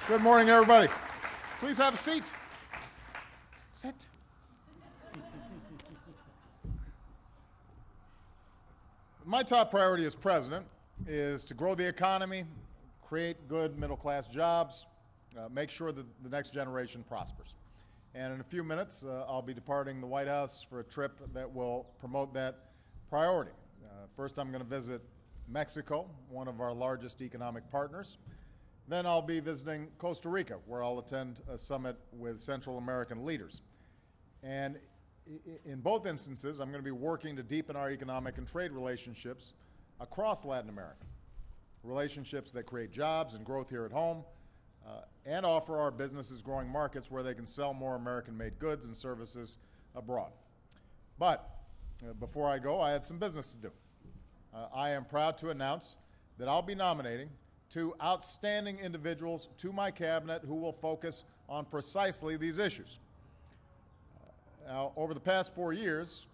Good morning, everybody. Please have a seat. Sit. My top priority as president is to grow the economy, create good middle-class jobs, make sure that the next generation prospers. And in a few minutes, I'll be departing the White House for a trip that will promote that priority. First, I'm going to visit Mexico, one of our largest economic partners. Then I'll be visiting Costa Rica, where I'll attend a summit with Central American leaders. And in both instances, I'm going to be working to deepen our economic and trade relationships across Latin America, relationships that create jobs and growth here at home, and offer our businesses growing markets where they can sell more American-made goods and services abroad. But before I go, I had some business to do. I am proud to announce that I'll be nominating two outstanding individuals to my cabinet who will focus on precisely these issues. Now, over the past 4 years,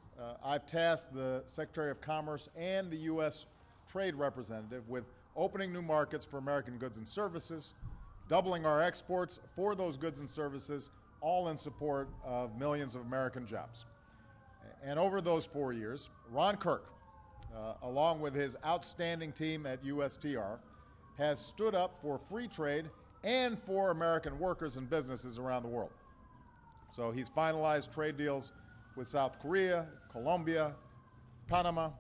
I've tasked the Secretary of Commerce and the U.S. Trade Representative with opening new markets for American goods and services, doubling our exports for those goods and services, all in support of millions of American jobs. And over those 4 years, Ron Kirk, along with his outstanding team at USTR, has stood up for free trade and for American workers and businesses around the world. So he's finalized trade deals with South Korea, Colombia, Panama.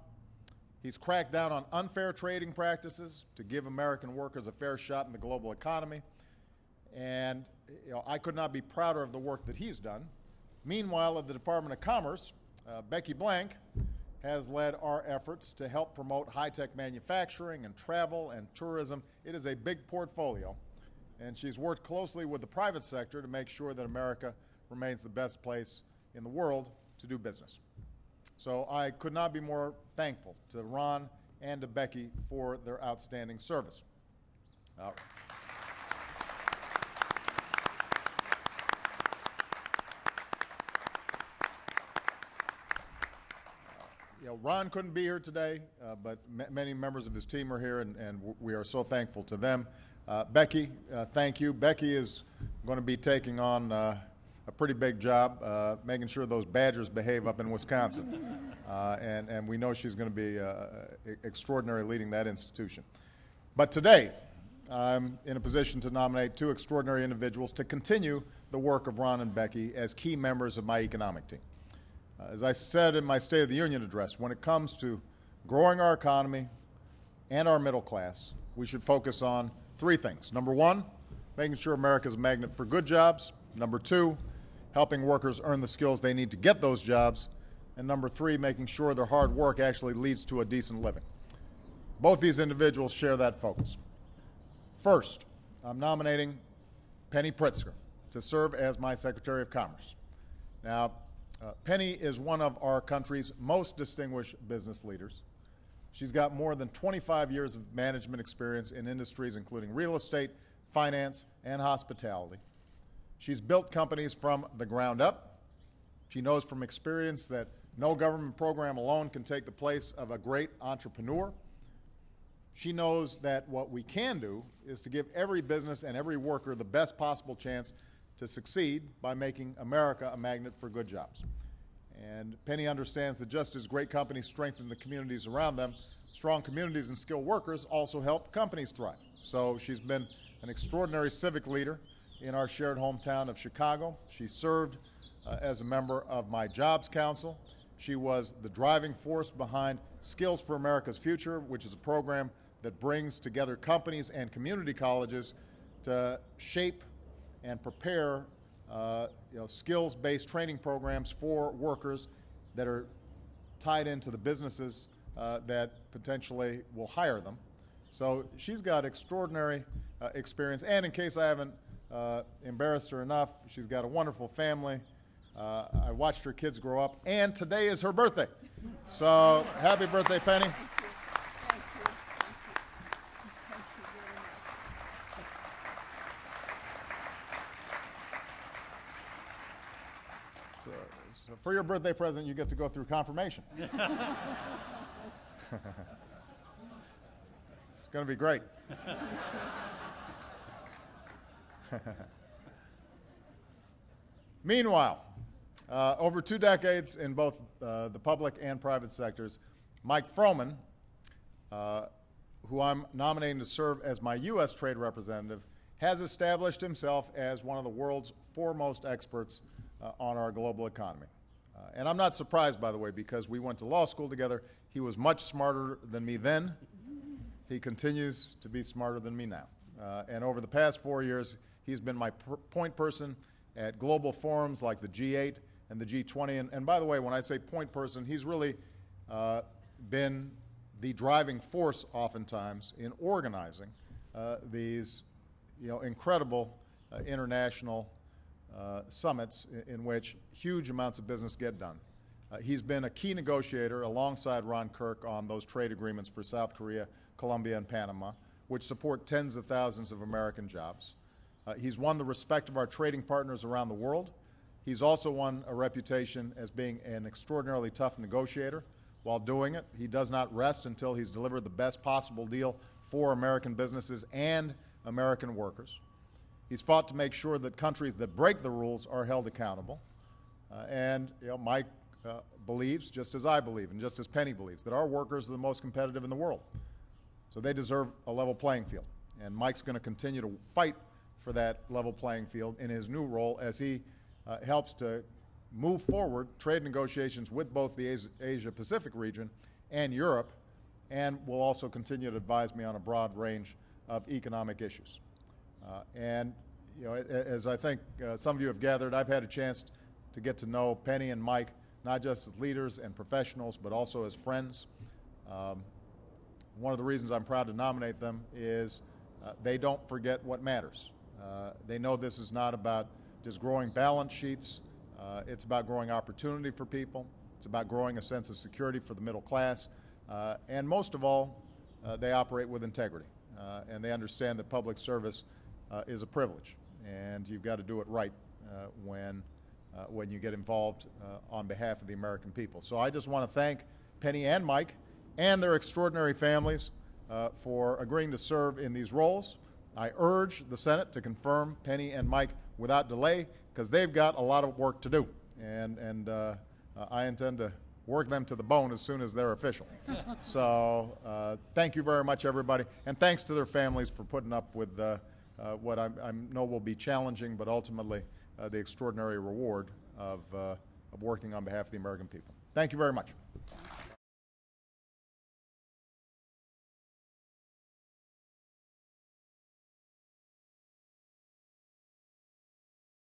He's cracked down on unfair trading practices to give American workers a fair shot in the global economy. And I could not be prouder of the work that he's done. Meanwhile, at the Department of Commerce, Becky Blank has led our efforts to help promote high-tech manufacturing and travel and tourism. It is a big portfolio, and she's worked closely with the private sector to make sure that America remains the best place in the world to do business. So I could not be more thankful to Ron and to Becky for their outstanding service. Ron couldn't be here today, but many members of his team are here, and we are so thankful to them. Becky, thank you. Becky is going to be taking on a pretty big job, making sure those Badgers behave up in Wisconsin. And we know she's going to be extraordinary leading that institution. But today, I'm in a position to nominate two extraordinary individuals to continue the work of Ron and Becky as key members of my economic team. As I said in my State of the Union address, when it comes to growing our economy and our middle class, we should focus on three things. Number one, making sure America is a magnet for good jobs. Number two, helping workers earn the skills they need to get those jobs. And number three, making sure their hard work actually leads to a decent living. Both these individuals share that focus. First, I'm nominating Penny Pritzker to serve as my Secretary of Commerce. Now, Penny is one of our country's most distinguished business leaders. She's got more than 25 years of management experience in industries including real estate, finance, and hospitality. She's built companies from the ground up. She knows from experience that no government program alone can take the place of a great entrepreneur. She knows that what we can do is to give every business and every worker the best possible chance to succeed by making America a magnet for good jobs. And Penny understands that just as great companies strengthen the communities around them, strong communities and skilled workers also help companies thrive. So she's been an extraordinary civic leader in our shared hometown of Chicago. She served as a member of my Jobs Council. She was the driving force behind Skills for America's Future, which is a program that brings together companies and community colleges to shape and prepare skills-based training programs for workers that are tied into the businesses that potentially will hire them. So she's got extraordinary experience, and in case I haven't embarrassed her enough, she's got a wonderful family. I watched her kids grow up, and today is her birthday. So happy birthday, Penny. So for your birthday present, you get to go through confirmation. It's going to be great. Meanwhile, over 2 decades in both the public and private sectors, Mike Froman, who I'm nominating to serve as my U.S. trade representative, has established himself as one of the world's foremost experts on our global economy. And I'm not surprised, by the way, because we went to law school together. He was much smarter than me then. He continues to be smarter than me now. And over the past 4 years, he's been my point person at global forums like the G8 and the G20. And by the way, when I say point person, he's really been the driving force oftentimes in organizing these incredible international summits in which huge amounts of business get done. He's been a key negotiator alongside Ron Kirk on those trade agreements for South Korea, Colombia, and Panama, which support tens of thousands of American jobs. He's won the respect of our trading partners around the world. He's also won a reputation as being an extraordinarily tough negotiator. While doing it, he does not rest until he's delivered the best possible deal for American businesses and American workers. He's fought to make sure that countries that break the rules are held accountable. Mike believes, just as I believe and just as Penny believes, that our workers are the most competitive in the world. So they deserve a level playing field. And Mike's going to continue to fight for that level playing field in his new role as he helps to move forward trade negotiations with both the Asia-Pacific region and Europe, and will also continue to advise me on a broad range of economic issues. As I think some of you have gathered, I've had a chance to get to know Penny and Mike, not just as leaders and professionals, but also as friends. One of the reasons I'm proud to nominate them is they don't forget what matters. They know this is not about just growing balance sheets. It's about growing opportunity for people. It's about growing a sense of security for the middle class. And most of all, they operate with integrity. And they understand that public service is a privilege. And you've got to do it right when you get involved on behalf of the American people. So I just want to thank Penny and Mike and their extraordinary families for agreeing to serve in these roles. I urge the Senate to confirm Penny and Mike without delay, because they've got a lot of work to do. And I intend to work them to the bone as soon as they're official. So thank you very much, everybody. And thanks to their families for putting up with what I know will be challenging, but ultimately the extraordinary reward of working on behalf of the American people. Thank you very much.